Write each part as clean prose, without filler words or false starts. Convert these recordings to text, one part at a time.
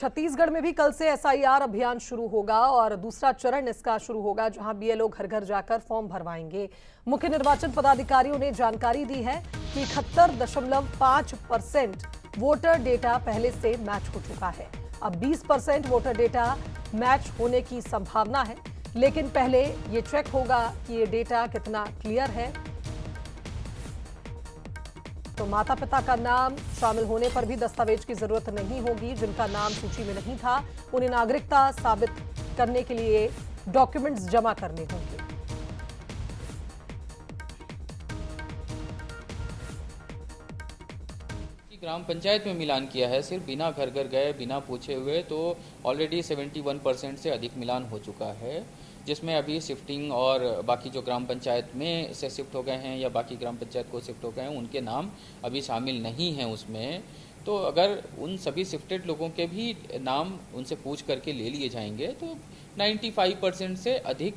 छत्तीसगढ़ में भी कल से एसआईआर अभियान शुरू होगा और दूसरा चरण इसका शुरू होगा, जहां बीएलओ घर घर जाकर फॉर्म भरवाएंगे। मुख्य निर्वाचन पदाधिकारियों ने जानकारी दी है कि 71.5% वोटर डेटा पहले से मैच हो चुका है। अब 20% वोटर डेटा मैच होने की संभावना है, लेकिन पहले ये चेक होगा कि ये डेटा कितना क्लियर है। तो माता पिता का नाम शामिल होने पर भी दस्तावेज की जरूरत नहीं होगी। जिनका नाम सूची में नहीं था, उन्हें नागरिकता साबित करने के लिए डॉक्यूमेंट्स जमा करने होंगे। ग्राम पंचायत में मिलान किया है, सिर्फ बिना घर घर गए, बिना पूछे हुए, तो ऑलरेडी 71% से अधिक मिलान हो चुका है, जिसमें अभी शिफ्टिंग और बाकी जो ग्राम पंचायत में से शिफ्ट हो गए हैं या बाकी ग्राम पंचायत को शिफ्ट हो गए हैं, उनके नाम अभी शामिल नहीं हैं उसमें। तो अगर उन सभी शिफ्टेड लोगों के भी नाम उनसे पूछ करके ले लिए जाएंगे तो 95% से अधिक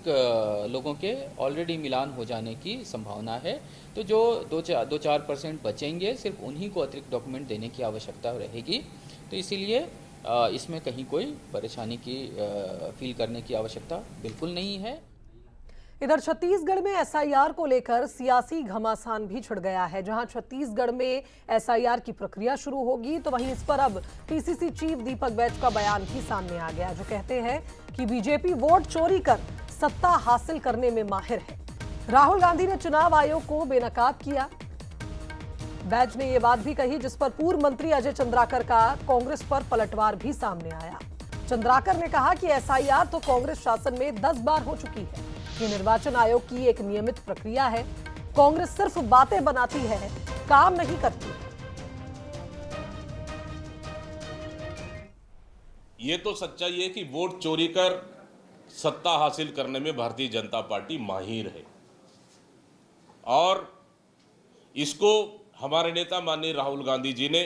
लोगों के ऑलरेडी मिलान हो जाने की संभावना है। तो जो 2-4% बचेंगे, सिर्फ उन्हीं को अतिरिक्त डॉक्यूमेंट देने की आवश्यकता रहेगी। तो इसीलिए इसमें कहीं कोई परेशानी की फील करने की आवश्यकता बिल्कुल नहीं है। इधर छत्तीसगढ़ में एसआईआर को लेकर सियासी घमासान भी छिड़ गया है। जहां छत्तीसगढ़ में एसआईआर की प्रक्रिया शुरू होगी, तो वहीं इस पर अब पीसीसी चीफ दीपक बैज का बयान भी सामने आ गया, जो कहते हैं कि बीजेपी वोट चोरी कर सत्ता हासिल करने में माहिर है। राहुल गांधी ने चुनाव आयोग को बेनकाब किया। बैज ने यह बात भी कही, जिस पर पूर्व मंत्री अजय चंद्राकर का कांग्रेस पर पलटवार भी सामने आया। चंद्राकर ने कहा कि एसआईआर तो कांग्रेस शासन में 10 बार हो चुकी है। ये निर्वाचन आयोग की एक नियमित प्रक्रिया है। कांग्रेस सिर्फ बातें बनाती है, काम नहीं करती। ये तो सच्चाई है कि वोट चोरी कर सत्ता हासिल करने में भारतीय जनता पार्टी माहिर है, और इसको हमारे नेता माननीय राहुल गांधी जी ने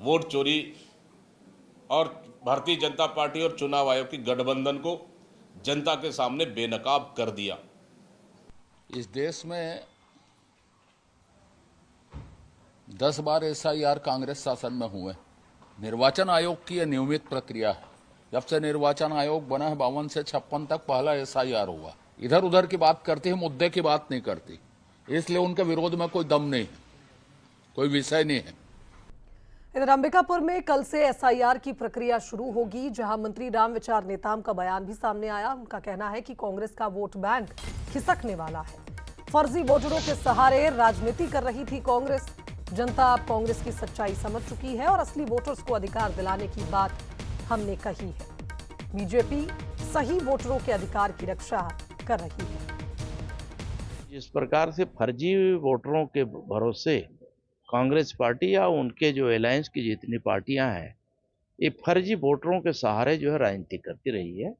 वोट चोरी और भारतीय जनता पार्टी और चुनाव आयोग की गठबंधन को जनता के सामने बेनकाब कर दिया। इस देश में 10 बार एसआईआर कांग्रेस शासन में हुए। निर्वाचन आयोग की यह नियमित प्रक्रिया है। जब से निर्वाचन आयोग बना है 52 से 56 तक पहला एसआईआर हुआ। इधर उधर की बात करती है, मुद्दे की बात नहीं करती, इसलिए उनके विरोध में कोई दम नहीं है, कोई विषय नहीं है। इधर अंबिकापुर में कल से एसआईआर की प्रक्रिया शुरू होगी, जहां मंत्री रामविचार नेताम का बयान भी सामने आया। उनका कहना है कि कांग्रेस का वोट बैंक खिसकने वाला है। फर्जी वोटरों के सहारे राजनीति कर रही थी कांग्रेस। जनता अब कांग्रेस की सच्चाई समझ चुकी है और असली वोटर्स को अधिकार दिलाने की बात हमने कही है। बीजेपी सही वोटरों के अधिकार की रक्षा कर रही है। जिस प्रकार से फर्जी वोटरों के भरोसे कांग्रेस पार्टी या उनके जो अलायंस की जितनी पार्टियां हैं, ये फर्जी वोटरों के सहारे जो है राजनीति करती रही है।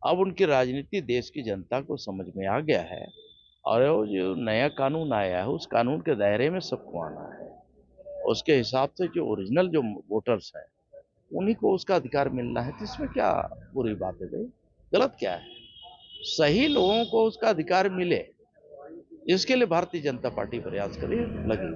अब उनकी राजनीति देश की जनता को समझ में आ गया है, और वो जो नया कानून आया है उस कानून के दायरे में सबको आना है। उसके हिसाब से जो ओरिजिनल जो वोटर्स हैं उन्हीं को उसका अधिकार मिलना है। तो इसमें क्या बुरी बात है भाई, गलत क्या है? सही लोगों को उसका अधिकार मिले, इसके लिए भारतीय जनता पार्टी प्रयास करे लगी।